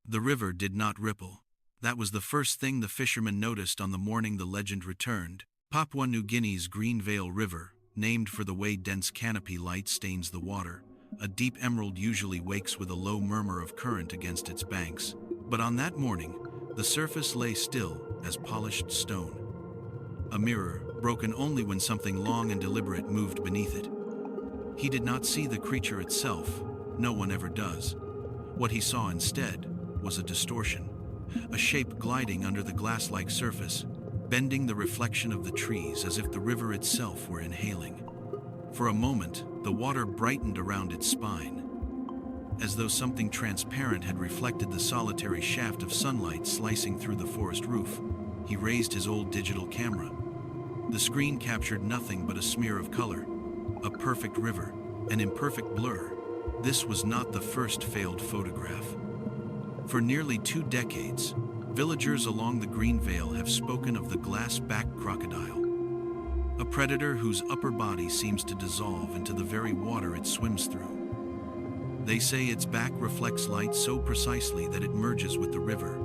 The river did not ripple. That was the first thing the fishermen noticed on the morning the legend returned. Papua New Guinea's Green Veil River, named for the way dense canopy light stains the water, a deep emerald usually wakes with a low murmur of current against its banks. But on that morning, the surface lay still as polished stone. A mirror, broken only when something long and deliberate moved beneath it. He did not see the creature itself. No one ever does. What he saw instead was a distortion, a shape gliding under the glass-like surface, bending the reflection of the trees as if the river itself were inhaling. For a moment, the water brightened around its spine, as though something transparent had reflected the solitary shaft of sunlight slicing through the forest roof. He raised his old digital camera. The screen captured nothing but a smear of color, a perfect river, an imperfect blur. This was not the first failed photograph. For nearly 2 decades, villagers along the Green Veil have spoken of the glass-backed crocodile, a predator whose upper body seems to dissolve into the very water it swims through. They say its back reflects light so precisely that it merges with the river,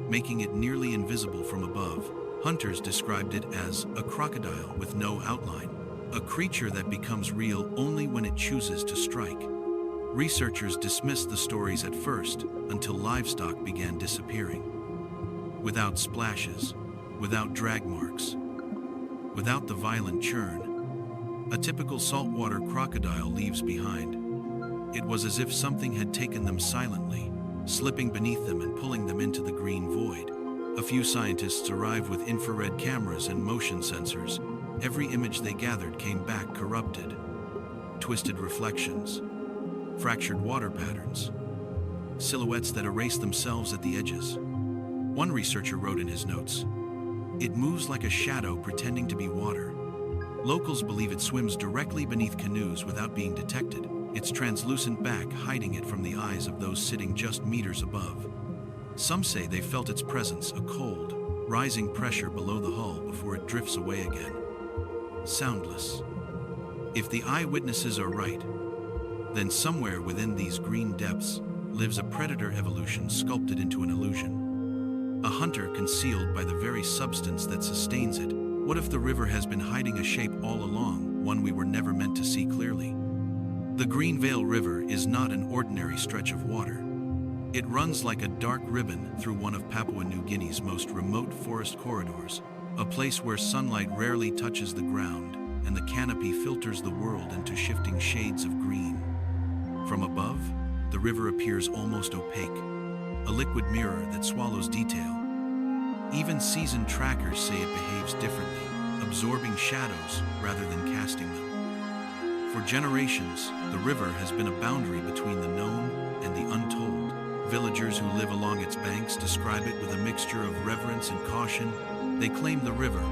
making it nearly invisible from above. Hunters described it as a crocodile with no outline, a creature that becomes real only when it chooses to strike. Researchers dismissed the stories at first until livestock began disappearing. Without splashes, without drag marks, without the violent churn a typical saltwater crocodile leaves behind. It was as if something had taken them silently, slipping beneath them and pulling them into the green void. A few scientists arrived with infrared cameras and motion sensors. Every image they gathered came back corrupted. Twisted reflections, fractured water patterns, silhouettes that erase themselves at the edges. One researcher wrote in his notes, "It moves like a shadow pretending to be water." Locals believe it swims directly beneath canoes without being detected, its translucent back hiding it from the eyes of those sitting just meters above. Some say they felt its presence, a cold, rising pressure below the hull before it drifts away again. Soundless. If the eyewitnesses are right, then somewhere within these green depths lives a predator evolution sculpted into an illusion. A hunter concealed by the very substance that sustains it. What if the river has been hiding a shape all along, one we were never meant to see clearly? The Green Veil River is not an ordinary stretch of water. It runs like a dark ribbon through one of Papua New Guinea's most remote forest corridors, a place where sunlight rarely touches the ground and the canopy filters the world into shifting shades of green. From above, the river appears almost opaque, a liquid mirror that swallows detail. Even seasoned trackers say it behaves differently, absorbing shadows rather than casting them. For generations, the river has been a boundary between the known and the untold. Villagers who live along its banks describe it with a mixture of reverence and caution. They claim the river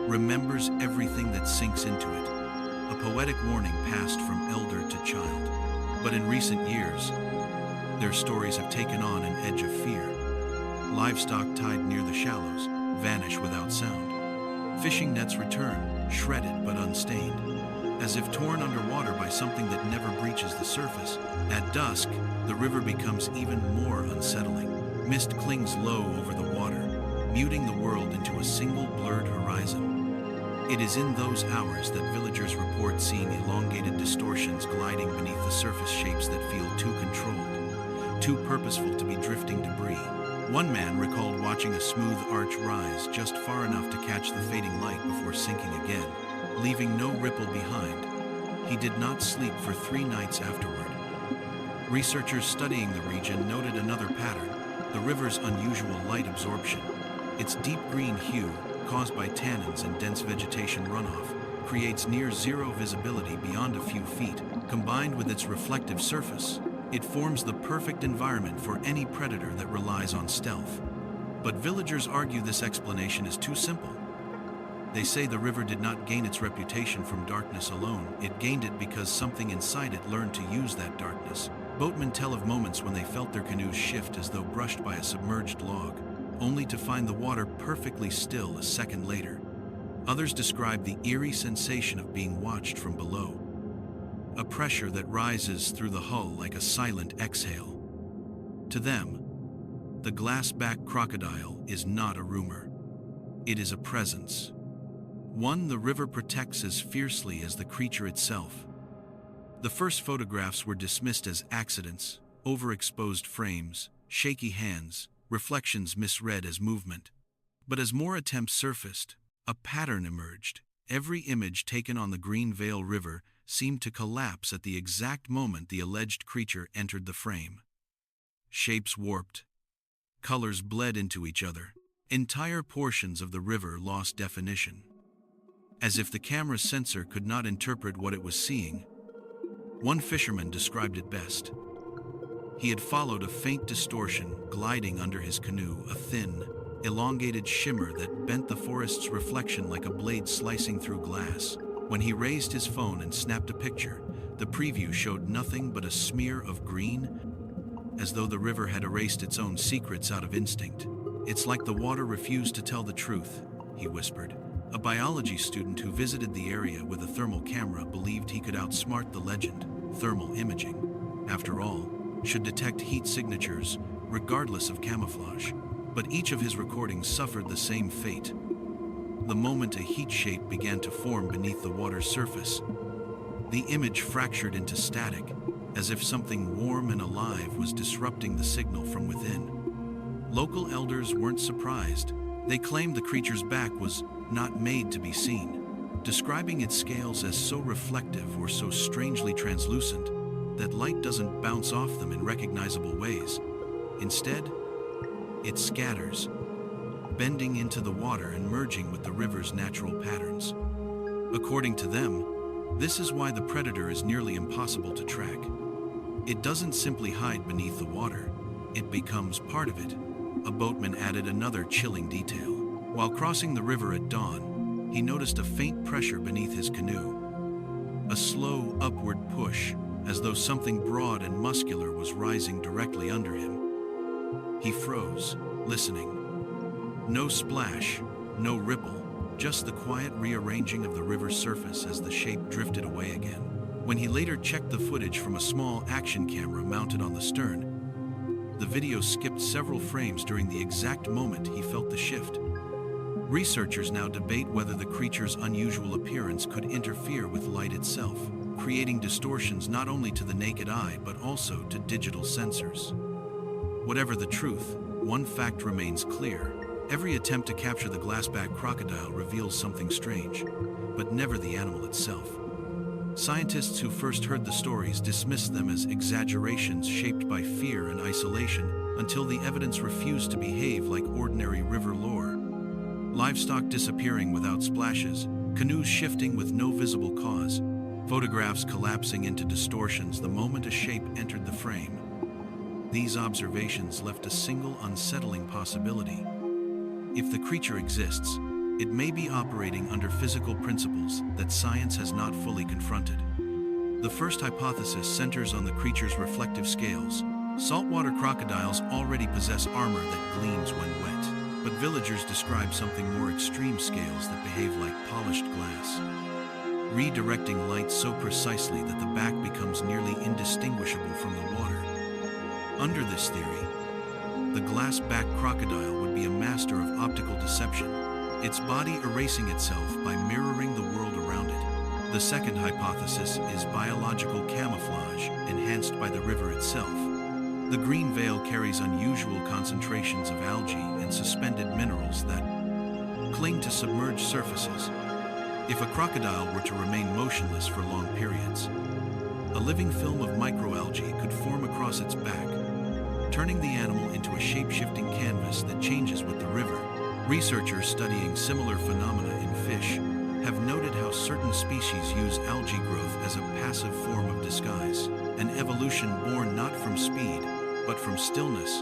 remembers everything that sinks into it, a poetic warning passed from elder to child. But in recent years, their stories have taken on an edge of fear. Livestock tied near the shallows vanish without sound. Fishing nets return, shredded but unstained, as if torn underwater by something that never breaches the surface. At dusk, the river becomes even more unsettling. Mist clings low over the water, muting the world into a single blurred horizon. It is in those hours that villagers report seeing elongated distortions gliding beneath the surface, shapes that feel too controlled, too purposeful to be drifting debris. One man recalled watching a smooth arch rise just far enough to catch the fading light before sinking again, leaving no ripple behind. He did not sleep for 3 nights afterward. Researchers studying the region noted another pattern: the river's unusual light absorption. Its deep green hue, caused by tannins and dense vegetation runoff, creates near-zero visibility beyond a few feet. Combined with its reflective surface, it forms the perfect environment for any predator that relies on stealth. But villagers argue this explanation is too simple. They say the river did not gain its reputation from darkness alone. It gained it because something inside it learned to use that darkness. Boatmen tell of moments when they felt their canoes shift as though brushed by a submerged log, only to find the water perfectly still a second later. Others describe the eerie sensation of being watched from below, a pressure that rises through the hull like a silent exhale. To them, The glassback crocodile is not a rumor. It is a presence. One the river protects as fiercely as the creature itself. The first photographs were dismissed as accidents, overexposed frames, shaky hands, reflections misread as movement. But as more attempts surfaced, a pattern emerged. Every image taken on the Green Veil River seemed to collapse at the exact moment the alleged creature entered the frame. Shapes warped. Colors bled into each other. Entire portions of the river lost definition. As if the camera's sensor could not interpret what it was seeing, one fisherman described it best. He had followed a faint distortion gliding under his canoe, a thin, elongated shimmer that bent the forest's reflection like a blade slicing through glass. When he raised his phone and snapped a picture, the preview showed nothing but a smear of green, as though the river had erased its own secrets out of instinct. "It's like the water refused to tell the truth," he whispered. A biology student who visited the area with a thermal camera believed he could outsmart the legend. Thermal imaging, after all, should detect heat signatures, regardless of camouflage. But each of his recordings suffered the same fate. The moment a heat shape began to form beneath the water's surface, the image fractured into static, as if something warm and alive was disrupting the signal from within. Local elders weren't surprised. They claimed the creature's back was not made to be seen, describing its scales as so reflective or so strangely translucent that light doesn't bounce off them in recognizable ways. Instead, it scatters, bending into the water and merging with the river's natural patterns. According to them, this is why the predator is nearly impossible to track. It doesn't simply hide beneath the water, it becomes part of it. A boatman added another chilling detail. While crossing the river at dawn, he noticed a faint pressure beneath his canoe. A slow, upward push, as though something broad and muscular was rising directly under him. He froze, listening. No splash, no ripple, just the quiet rearranging of the river's surface as the shape drifted away again. When he later checked the footage from a small action camera mounted on the stern, the video skipped several frames during the exact moment he felt the shift. Researchers now debate whether the creature's unusual appearance could interfere with light itself, creating distortions not only to the naked eye but also to digital sensors. Whatever the truth, one fact remains clear. Every attempt to capture the glassback crocodile reveals something strange, but never the animal itself. Scientists who first heard the stories dismissed them as exaggerations shaped by fear and isolation until the evidence refused to behave like ordinary river lore. Livestock disappearing without splashes, canoes shifting with no visible cause, photographs collapsing into distortions the moment a shape entered the frame. These observations left a single unsettling possibility. If the creature exists, it may be operating under physical principles that science has not fully confronted. The first hypothesis centers on the creature's reflective scales. Saltwater crocodiles already possess armor that gleams when wet, but villagers describe something more extreme: scales that behave like polished glass, redirecting light so precisely that the back becomes nearly indistinguishable from the water. Under this theory, the glassback crocodile would be a master of optical deception, its body erasing itself by mirroring the world around it. The second hypothesis is biological camouflage enhanced by the river itself. The Green Veil carries unusual concentrations of algae and suspended minerals that cling to submerged surfaces. If a crocodile were to remain motionless for long periods, a living film of microalgae could form across its back, turning the animal into a shape-shifting canvas that changes with the river. Researchers studying similar phenomena in fish have noted how certain species use algae growth as a passive form of disguise, an evolution born not from speed, but from stillness.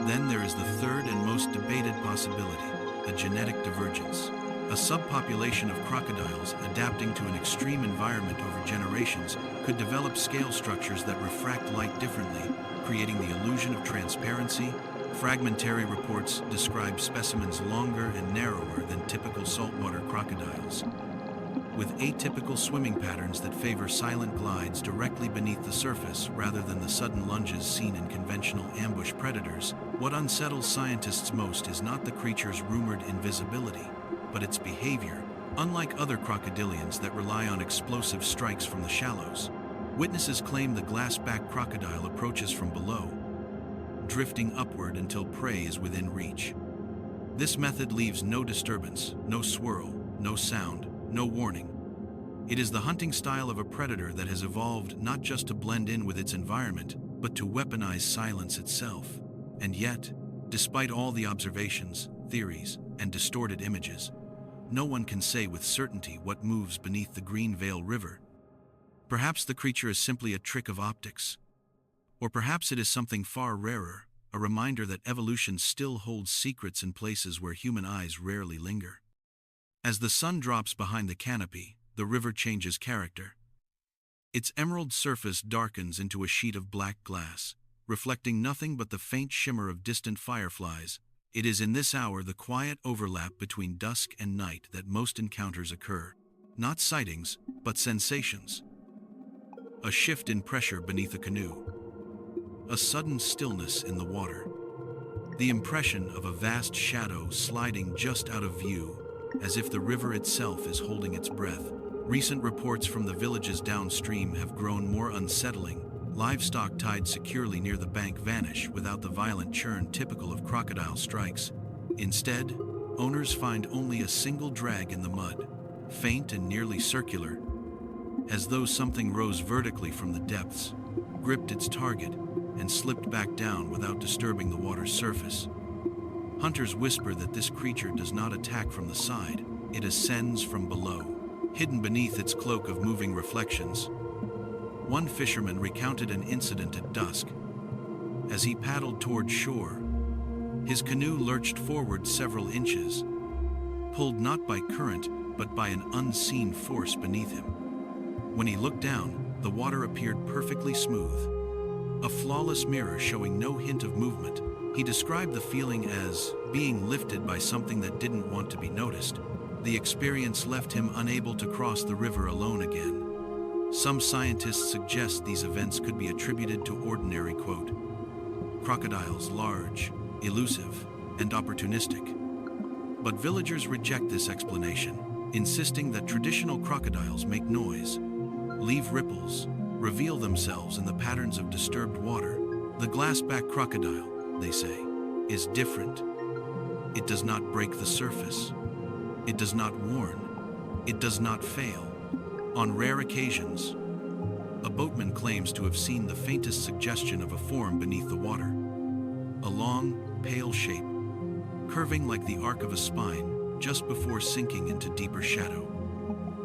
Then there is the third and most debated possibility, a genetic divergence. A subpopulation of crocodiles adapting to an extreme environment over generations could develop scale structures that refract light differently, creating the illusion of transparency. Fragmentary reports describe specimens longer and narrower than typical saltwater crocodiles. with atypical swimming patterns that favor silent glides directly beneath the surface rather than the sudden lunges seen in conventional ambush predators. What unsettles scientists most is not the creature's rumored invisibility, but its behavior, unlike other crocodilians that rely on explosive strikes from the shallows. Witnesses claim the glassback crocodile approaches from below, drifting upward until prey is within reach. This method leaves no disturbance, no swirl, no sound, no warning. It is the hunting style of a predator that has evolved not just to blend in with its environment, but to weaponize silence itself. And yet, despite all the observations, theories, and distorted images, no one can say with certainty what moves beneath the Green Veil River. Perhaps the creature is simply a trick of optics. Or perhaps it is something far rarer, a reminder that evolution still holds secrets in places where human eyes rarely linger. As the sun drops behind the canopy, the river changes character. Its emerald surface darkens into a sheet of black glass, reflecting nothing but the faint shimmer of distant fireflies. It is in this hour the quiet overlap between dusk and night that most encounters occur. Not sightings, but sensations. A shift in pressure beneath a canoe. A sudden stillness in the water. The impression of a vast shadow sliding just out of view, as if the river itself is holding its breath. Recent reports from the villages downstream have grown more unsettling. Livestock tied securely near the bank vanish without the violent churn typical of crocodile strikes. Instead, owners find only a single drag in the mud, faint and nearly circular, as though something rose vertically from the depths, gripped its target, and slipped back down without disturbing the water's surface. Hunters whisper that this creature does not attack from the side, it ascends from below, hidden beneath its cloak of moving reflections. One fisherman recounted an incident at dusk. As he paddled toward shore, his canoe lurched forward several inches, pulled not by current, but by an unseen force beneath him. When he looked down, the water appeared perfectly smooth, a flawless mirror showing no hint of movement. He described the feeling as being lifted by something that didn't want to be noticed. The experience left him unable to cross the river alone again. Some scientists suggest these events could be attributed to ordinary, quote, crocodiles, large, elusive, and opportunistic. But villagers reject this explanation, insisting that traditional crocodiles make noise, leave ripples, reveal themselves in the patterns of disturbed water. The glassback crocodile, they say, is different. It does not break the surface. It does not warn. It does not fail. On rare occasions, a boatman claims to have seen the faintest suggestion of a form beneath the water. A long, pale shape, curving like the arc of a spine, just before sinking into deeper shadow.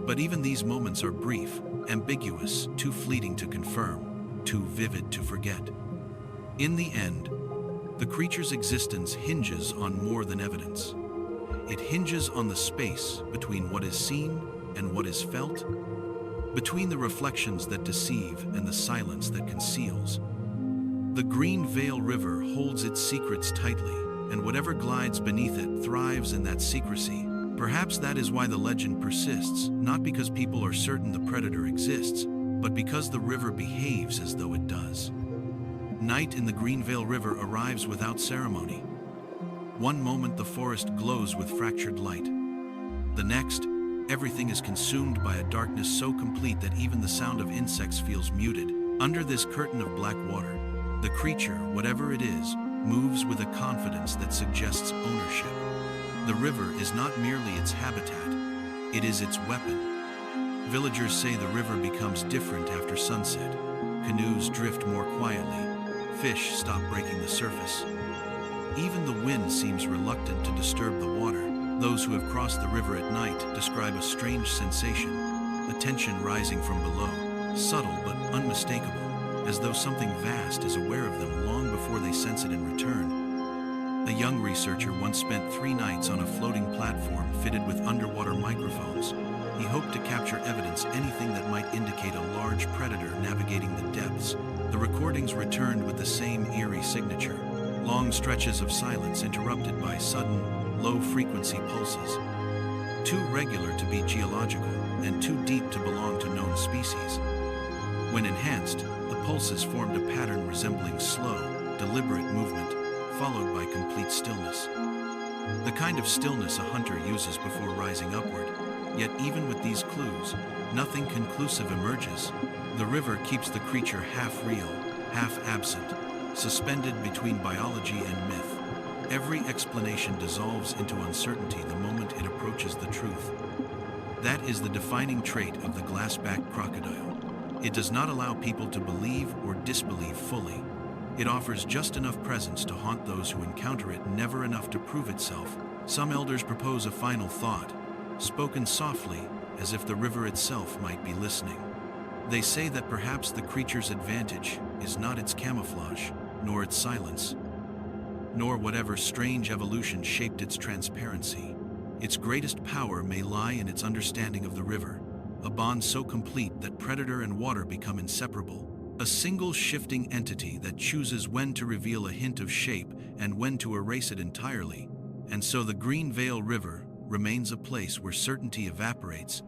But even these moments are brief, ambiguous, too fleeting to confirm, too vivid to forget. In the end, the creature's existence hinges on more than evidence. It hinges on the space between what is seen and what is felt, between the reflections that deceive and the silence that conceals. The Green Veil River holds its secrets tightly, and whatever glides beneath it thrives in that secrecy. Perhaps that is why the legend persists, not because people are certain the predator exists, but because the river behaves as though it does. Night in the Green Veil River arrives without ceremony. One moment the forest glows with fractured light. The next, everything is consumed by a darkness so complete that even the sound of insects feels muted. Under this curtain of black water, the creature, whatever it is, moves with a confidence that suggests ownership. The river is not merely its habitat, it is its weapon. Villagers say the river becomes different after sunset. Canoes drift more quietly, fish stop breaking the surface. Even the wind seems reluctant to disturb the water. Those who have crossed the river at night describe a strange sensation, a tension rising from below, subtle but unmistakable, as though something vast is aware of them long before they sense it in return. A young researcher once spent 3 nights on a floating platform fitted with underwater microphones. He hoped to capture evidence, anything that might indicate a large predator navigating the depths. The recordings returned with the same eerie signature, long stretches of silence interrupted by sudden, low-frequency pulses, too regular to be geological. and too deep to belong to known species. When enhanced, the pulses formed a pattern resembling slow, deliberate movement, followed by complete stillness. The kind of stillness a hunter uses before rising upward. Yet even with these clues, nothing conclusive emerges. The river keeps the creature half real, half absent, suspended between biology and myth. Every explanation dissolves into uncertainty the moment it approaches the truth. That is the defining trait of the glassback crocodile. It does not allow people to believe or disbelieve fully. It offers just enough presence to haunt those who encounter it, never enough to prove itself. Some elders propose a final thought, spoken softly, as if the river itself might be listening. They say that perhaps the creature's advantage is not its camouflage, nor its silence, nor whatever strange evolution shaped its transparency. Its greatest power may lie in its understanding of the river, a bond so complete that predator and water become inseparable. A single shifting entity that chooses when to reveal a hint of shape and when to erase it entirely. And so the Green Veil River remains a place where certainty evaporates,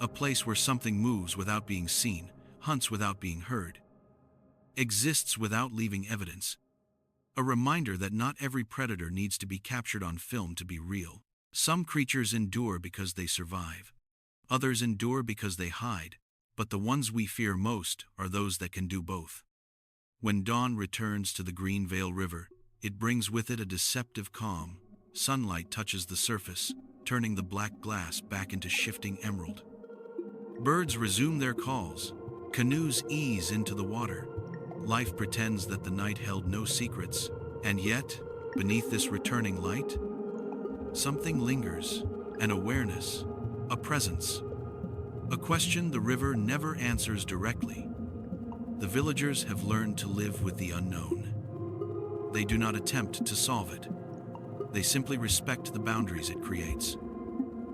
a place where something moves without being seen, hunts without being heard, exists without leaving evidence. A reminder that not every predator needs to be captured on film to be real. Some creatures endure because they survive. Others endure because they hide. But the ones we fear most are those that can do both. When dawn returns to the Green Veil River, it brings with it a deceptive calm. Sunlight touches the surface, turning the black glass back into shifting emerald. Birds resume their calls. Canoes ease into the water. Life pretends that the night held no secrets. And yet, beneath this returning light, something lingers, an awareness, a presence. A question the river never answers directly. The villagers have learned to live with the unknown. They do not attempt to solve it. They simply respect the boundaries it creates.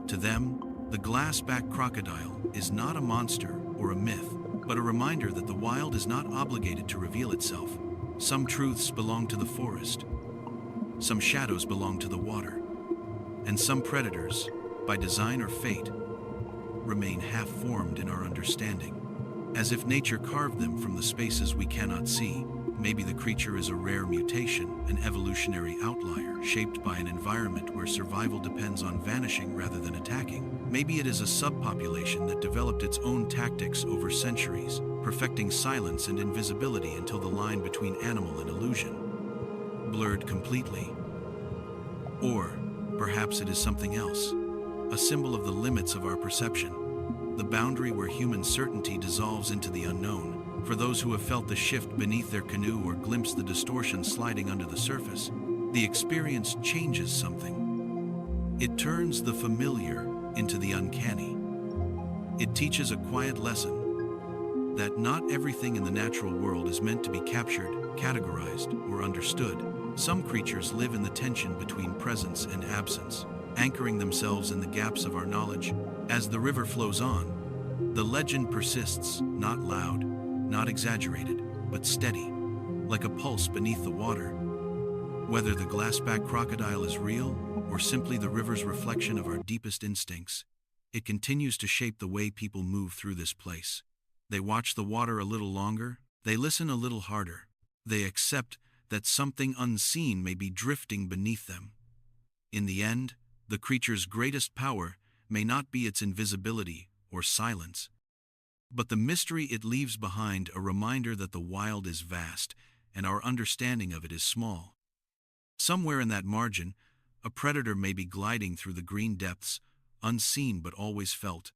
To them, the glassback crocodile is not a monster or a myth, but a reminder that the wild is not obligated to reveal itself. Some truths belong to the forest. Some shadows belong to the water. And some predators, by design or fate, remain half-formed in our understanding. As if nature carved them from the spaces we cannot see. Maybe the creature is a rare mutation, an evolutionary outlier, shaped by an environment where survival depends on vanishing rather than attacking. Maybe it is a subpopulation that developed its own tactics over centuries, perfecting silence and invisibility until the line between animal and illusion blurred completely. Or perhaps it is something else. A symbol of the limits of our perception, the boundary where human certainty dissolves into the unknown. For those who have felt the shift beneath their canoe or glimpsed the distortion sliding under the surface, the experience changes something. It turns the familiar into the uncanny. It teaches a quiet lesson that not everything in the natural world is meant to be captured, categorized, or understood. Some creatures live in the tension between presence and absence, anchoring themselves in the gaps of our knowledge. As the river flows on, the legend persists, not loud, not exaggerated, but steady, like a pulse beneath the water. Whether the glassback crocodile is real or simply the river's reflection of our deepest instincts, it continues to shape the way people move through this place. They watch the water a little longer, they listen a little harder, they accept that something unseen may be drifting beneath them. In the end, the creature's greatest power may not be its invisibility or silence, but the mystery it leaves behind, a reminder that the wild is vast and our understanding of it is small. Somewhere in that margin, a predator may be gliding through the green depths, unseen but always felt.